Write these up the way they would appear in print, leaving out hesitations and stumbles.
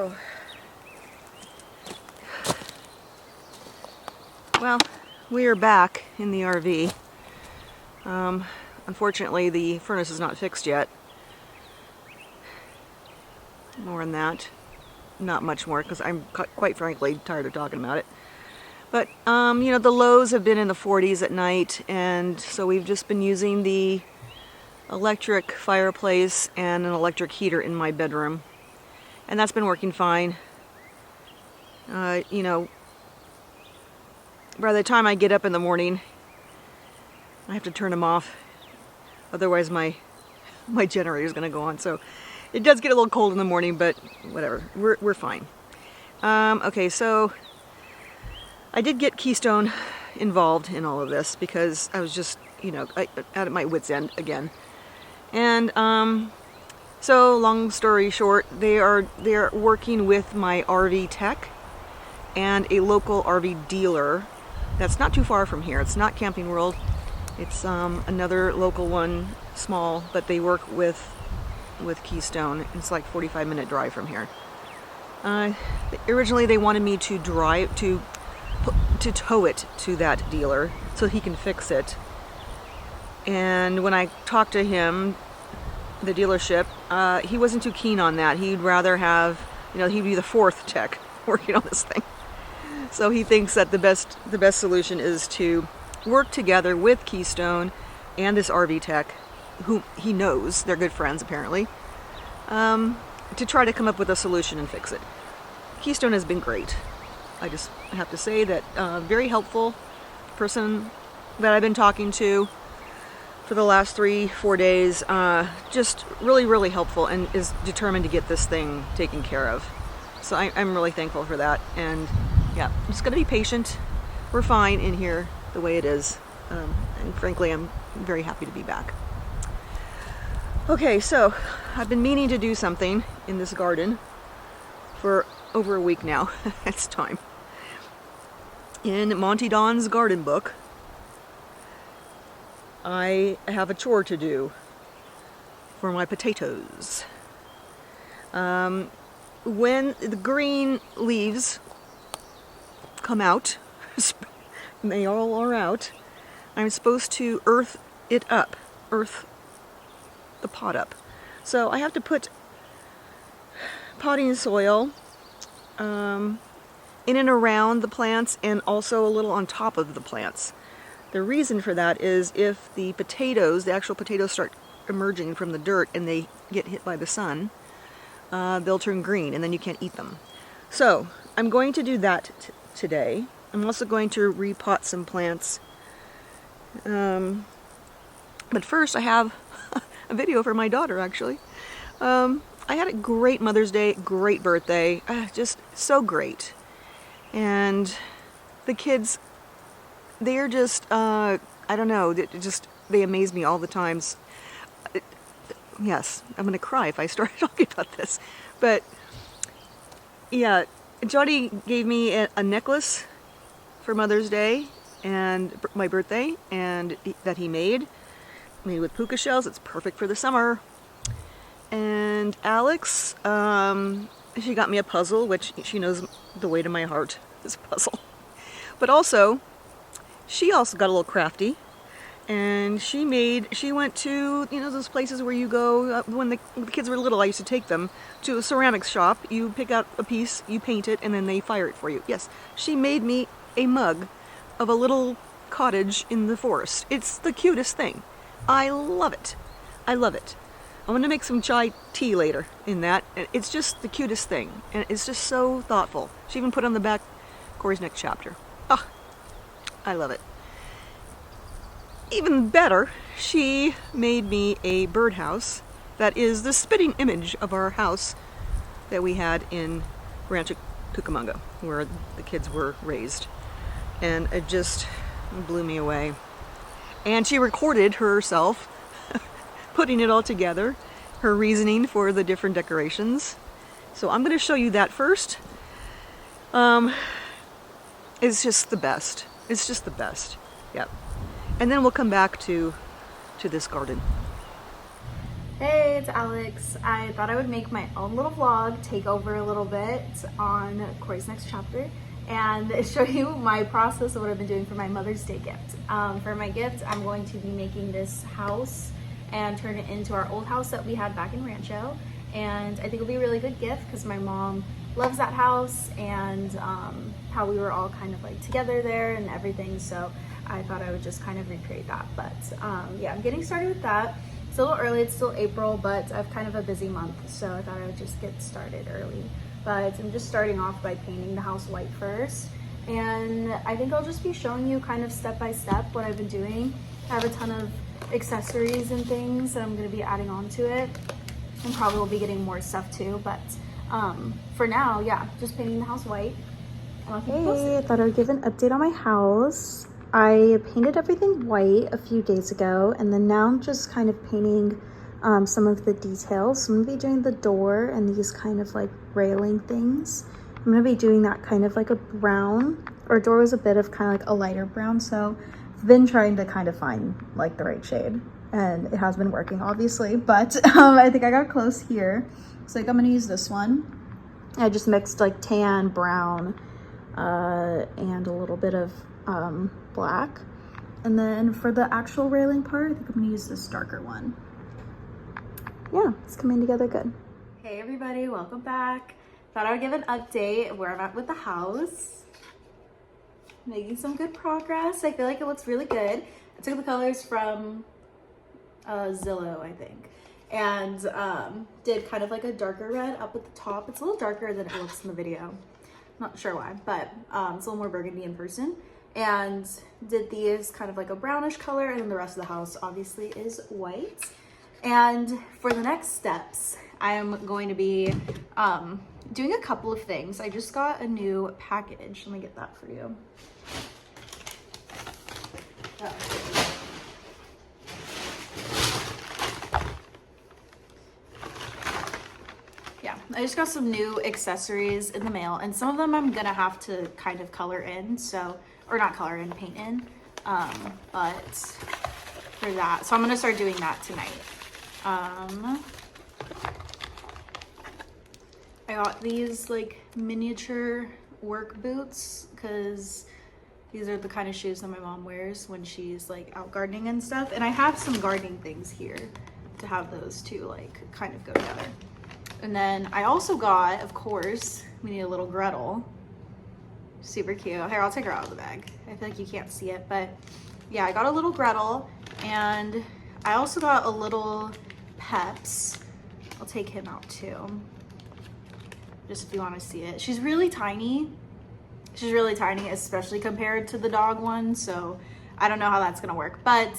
Oh. Well, we are back in the RV. Unfortunately, the furnace is not fixed yet. More than that. Not much more, because I'm quite frankly tired of talking about it. But, you know, the lows have been in the 40s at night, and so we've just been using the electric fireplace and an electric heater in my bedroom. And that's been working fine. You know, by the time I get up in the morning, I have to turn them off. Otherwise my generator is going to go on. So it does get a little cold in the morning, but whatever. We're fine. Okay, so I did get Keystone involved in all of this because I was just, you know, at my wit's end again. And so long story short, they're working with my RV tech and a local RV dealer that's not too far from here. It's not Camping World. It's another local one, small, but they work with Keystone. It's like a 45-minute drive from here. Originally they wanted me to drive to tow it to that dealer so he can fix it. And when I talked to him, the dealership, he wasn't too keen on that. He'd rather have, you know, he'd be the fourth tech working on this thing. So he thinks that the best solution is to work together with Keystone and this RV tech, whom he knows, they're good friends apparently, to try to come up with a solution and fix it. Keystone has been great. I just have to say that very helpful person that I've been talking to for the last 3-4 days, just really helpful and is determined to get this thing taken care of. So I'm really thankful for that. And yeah, I'm just gonna be patient. We're fine in here the way it is. And frankly, I'm very happy to be back. Okay, so I've been meaning to do something in this garden for over a week now. It's time. In Monty Don's garden book, I have a chore to do for my potatoes. When the green leaves come out, they all are out, I'm supposed to earth it up, earth the pot up. So I have to put potting soil in and around the plants and also a little on top of the plants. The reason for that is if the potatoes, the actual potatoes, start emerging from the dirt and they get hit by the sun, they'll turn green and then you can't eat them. So I'm going to do that today. I'm also going to repot some plants. But first I have a video for my daughter actually. I had a great Mother's Day, great birthday, just so great. And the kids, they're just, I don't know, they amaze me all the times. Yes, I'm going to cry if I start talking about this. But, yeah, Johnny gave me a necklace for Mother's Day and my birthday, and that he made with puka shells. It's perfect for the summer. And Alex, she got me a puzzle, which she knows the way to my heart is a puzzle. But also, she also got a little crafty, and she went to, you know, those places where you go, when the kids were little, I used to take them to a ceramics shop. You pick out a piece, you paint it, and then they fire it for you. Yes, she made me a mug of a little cottage in the forest. It's the cutest thing. I love it. I love it. I'm going to make some chai tea later in that. It's just the cutest thing, and it's just so thoughtful. She even put on the back Corey's next chapter. Ah, I love it. Even better, she made me a birdhouse that is the spitting image of our house that we had in Rancho Cucamonga, where the kids were raised. And it just blew me away. And she recorded herself putting it all together, her reasoning for the different decorations. So I'm going to show you that first. It's just the best. It's just the best. Yep. And then we'll come back to this garden. Hey, it's Alex. I thought I would make my own little vlog, take over a little bit on Corey's next chapter, and show you my process of what I've been doing for my Mother's Day gift. For my gift, I'm going to be making this house and turn it into our old house that we had back in Rancho. And I think it'll be a really good gift because my mom loves that house and how we were all kind of like together there and everything. So I thought I would just kind of recreate that. But yeah, I'm getting started with that. It's a little early, it's still April, but I've kind of a busy month, so I thought I would just get started early. But I'm just starting off by painting the house white first. And I think I'll just be showing you kind of step by step what I've been doing. I have a ton of accessories and things that I'm gonna be adding on to it. And probably will be getting more stuff too, but for now, yeah, just painting the house white. Hey, I thought I would give an update on my house. I painted everything white a few days ago, and then now I'm just kind of painting some of the details. So I'm gonna be doing the door and these kind of like railing things. I'm gonna be doing that kind of like a brown. Our door was a bit of kind of like a lighter brown, so I've been trying to kind of find like the right shade, and it has been working obviously, but I think I got close here. So like I'm gonna use this one. I just mixed like tan, brown, and a little bit of black. And then for the actual railing part, I think I'm gonna use this darker one. Yeah, it's coming together good. Hey everybody, welcome back. Thought I would give an update where I'm at with the house. Making some good progress. I feel like it looks really good. I took the colors from Zillow, I think, and did kind of like a darker red up at the top. It's a little darker than it looks in the video. Not sure why, but it's a little more burgundy in person. And did these kind of like a brownish color, and then the rest of the house obviously is white. And for the next steps, I am going to be doing a couple of things. I just got a new package. Let me get that for you. Yeah, I just got some new accessories in the mail, and some of them I'm gonna have to kind of color in, so, or not color in, paint in, but for that, so I'm gonna start doing that tonight. I got these like miniature work boots because these are the kind of shoes that my mom wears when she's like out gardening and stuff, and I have some gardening things here to have those two like kind of go together. And then I also got, of course, we need a little Gretel. Super cute. Here, I'll take her out of the bag. I feel like you can't see it, but yeah, I got a little Gretel, and I also got a little Peps. I'll take him out too, just if you want to see it. She's really tiny. She's really tiny, especially compared to the dog one, so I don't know how that's gonna work. But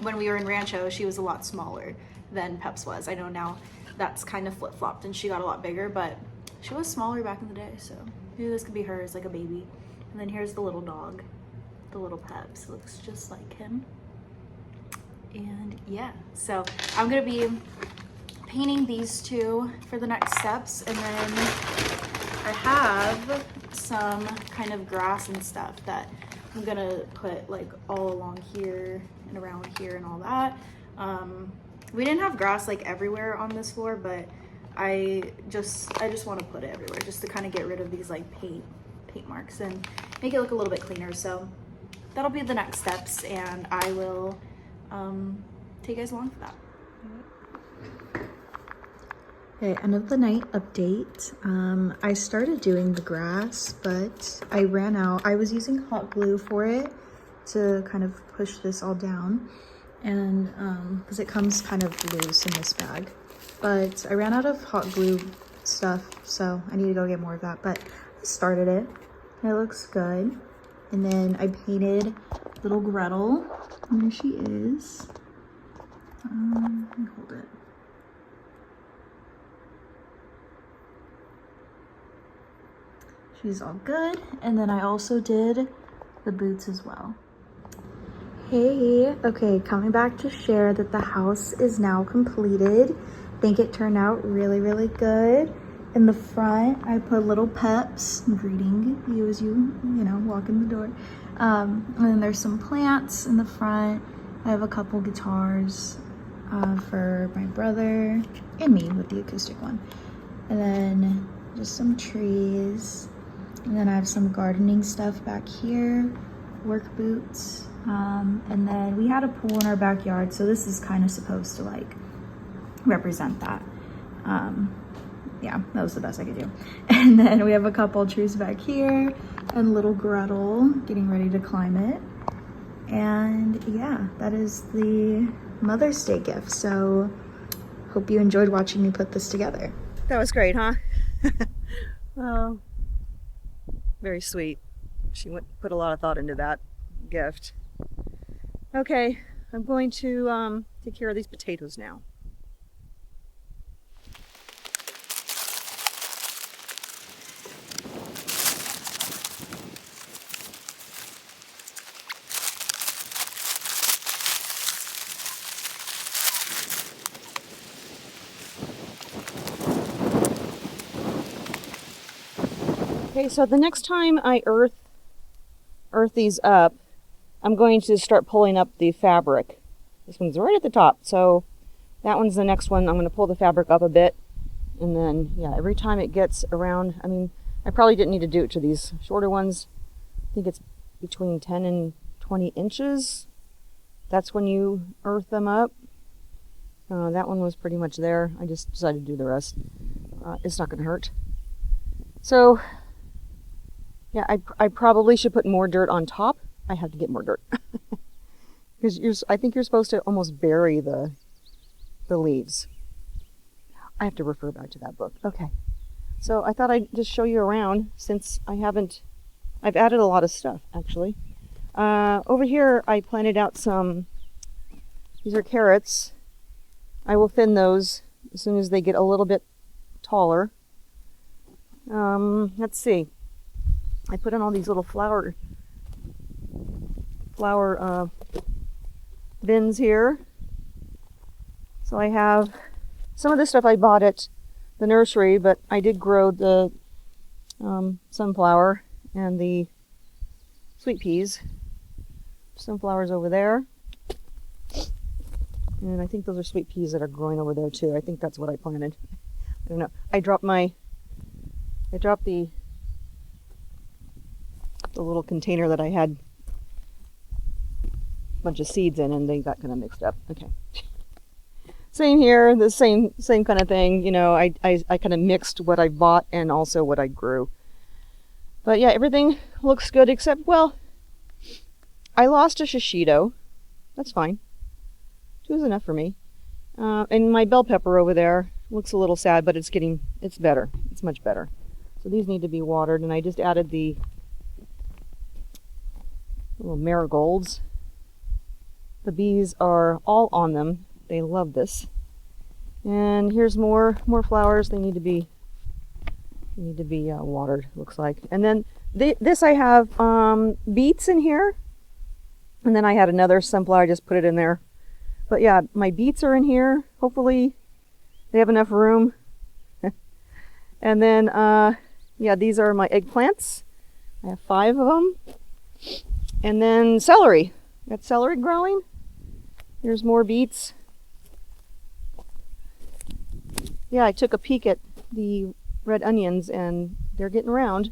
when we were in Rancho, she was a lot smaller than Peps was. I know now that's kind of flip-flopped and she got a lot bigger, but she was smaller back in the day, so maybe this could be her as like a baby. And then here's the little dog, the little Peps. Looks just like him. And yeah, so I'm gonna be painting these two for the next steps, and then I have some kind of grass and stuff that I'm gonna put like all along here and around here and all that. We didn't have grass like everywhere on this floor, but I just want to put it everywhere just to kind of get rid of these like paint marks and make it look a little bit cleaner. So that'll be the next steps, and I will take you guys along for that. Okay, end of the night update. I started doing the grass, but I ran out. I was using hot glue for it to kind of push this all down, and because it comes kind of loose in this bag, but I ran out of hot glue stuff, so I need to go get more of that. But I started it, and it looks good. And then I painted little Gretel, and there she is. Let me hold it. She's all good. And then I also did the boots as well. Hey, okay, coming back to share that the house is now completed. I think it turned out really, really good. In the front, I put little Peps greeting you as you know, walk in the door. And then there's some plants in the front. I have a couple guitars. for my brother and me with the acoustic one. And then just some trees. And then I have some gardening stuff back here, work boots. And then we had a pool in our backyard, so this is kind of supposed to like represent that. Yeah, that was the best I could do. And then we have a couple trees back here and little Gretel getting ready to climb it. And yeah, that is the Mother's Day gift. So hope you enjoyed watching me put this together. That was great, huh? Oh, very sweet. She put a lot of thought into that gift. Okay, I'm going to take care of these potatoes now. Okay, so the next time I earth these up, I'm going to start pulling up the fabric. This one's right at the top, so that one's the next one. I'm going to pull the fabric up a bit, and then, yeah, every time it gets around, I mean, I probably didn't need to do it to these shorter ones. I think it's between 10 and 20 inches. That's when you earth them up. That one was pretty much there. I just decided to do the rest. It's not going to hurt. So, yeah, I probably should put more dirt on top. I have to get more dirt. Because I think you're supposed to almost bury the leaves. I have to refer back to that book. Okay. So I thought I'd just show you around since I've added a lot of stuff, actually. Over here, I planted out these are carrots. I will thin those as soon as they get a little bit taller. Let's see. I put in all these little flower bins here. So I have some of this stuff I bought at the nursery, but I did grow the sunflower and the sweet peas. Sunflowers over there. And I think those are sweet peas that are growing over there too. I think that's what I planted. I don't know. I dropped the little container that I had a bunch of seeds in, and they got kind of mixed up. Okay. Same here, the same kind of thing. You know, I kind of mixed what I bought and also what I grew. But yeah, everything looks good except, well, I lost a shishito. That's fine. 2 is enough for me. And my bell pepper over there looks a little sad, but it's better. It's much better. So these need to be watered, and I just added the little marigolds. The bees are all on them. They love this. And here's more flowers. They need to be watered, looks like. And then this I have beets in here. And then I had another sunflower, I just put it in there. But yeah, my beets are in here. Hopefully they have enough room. And then, yeah, these are my eggplants. I have 5 of them. And then celery. Got celery growing. Here's more beets. Yeah, I took a peek at the red onions and they're getting around.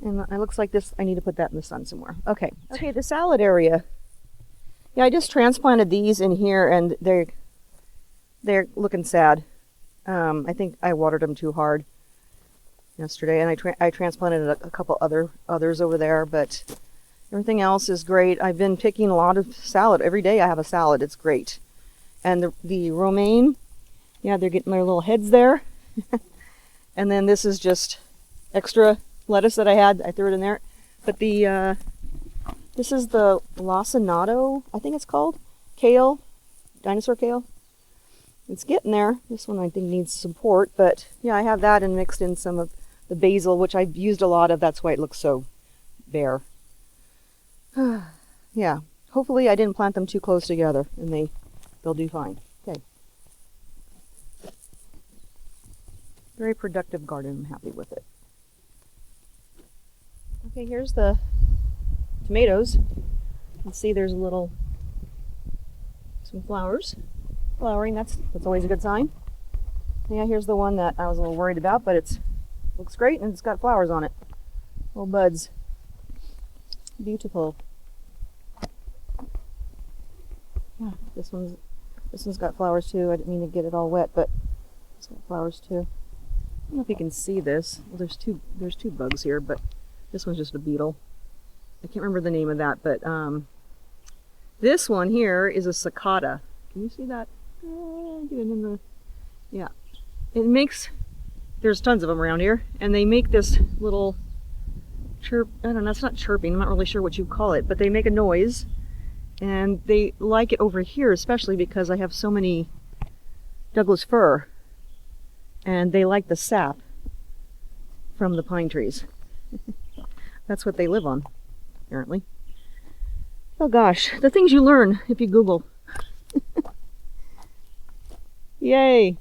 And it looks like this, I need to put that in the sun somewhere. Okay, the salad area. Yeah, I just transplanted these in here and they're looking sad. I think I watered them too hard yesterday, and I transplanted a couple others over there, but everything else is great. I've been picking a lot of salad. Every day I have a salad. It's great. And the romaine, yeah, they're getting their little heads there. And then this is just extra lettuce that I had. I threw it in there. But this is the lacinato, I think it's called. Kale. Dinosaur kale. It's getting there. This one I think needs support. But yeah, I have that and mixed in some of the basil, which I've used a lot of. That's why it looks so bare. Yeah, hopefully I didn't plant them too close together and they'll do fine. Okay. Very productive garden. I'm happy with it. Okay, here's the tomatoes. You can see there's a little some flowers. Flowering, that's always a good sign. Yeah, here's the one that I was a little worried about, but it looks great and it's got flowers on it. Little buds. Beautiful. Yeah, this one's got flowers too. I didn't mean to get it all wet, but it's got flowers too. I don't know if you can see this. Well, there's two bugs here, but this one's just a beetle. I can't remember the name of that, but this one here is a cicada. Can you see that? Get it in the, yeah. It makes, there's tons of them around here, and they make this little chirp. I don't know, it's not chirping. I'm not really sure what you call it, but they make a noise, and they like it over here, especially because I have so many Douglas fir, and they like the sap from the pine trees. That's what they live on, apparently. Oh gosh, the things you learn if you Google. Yay!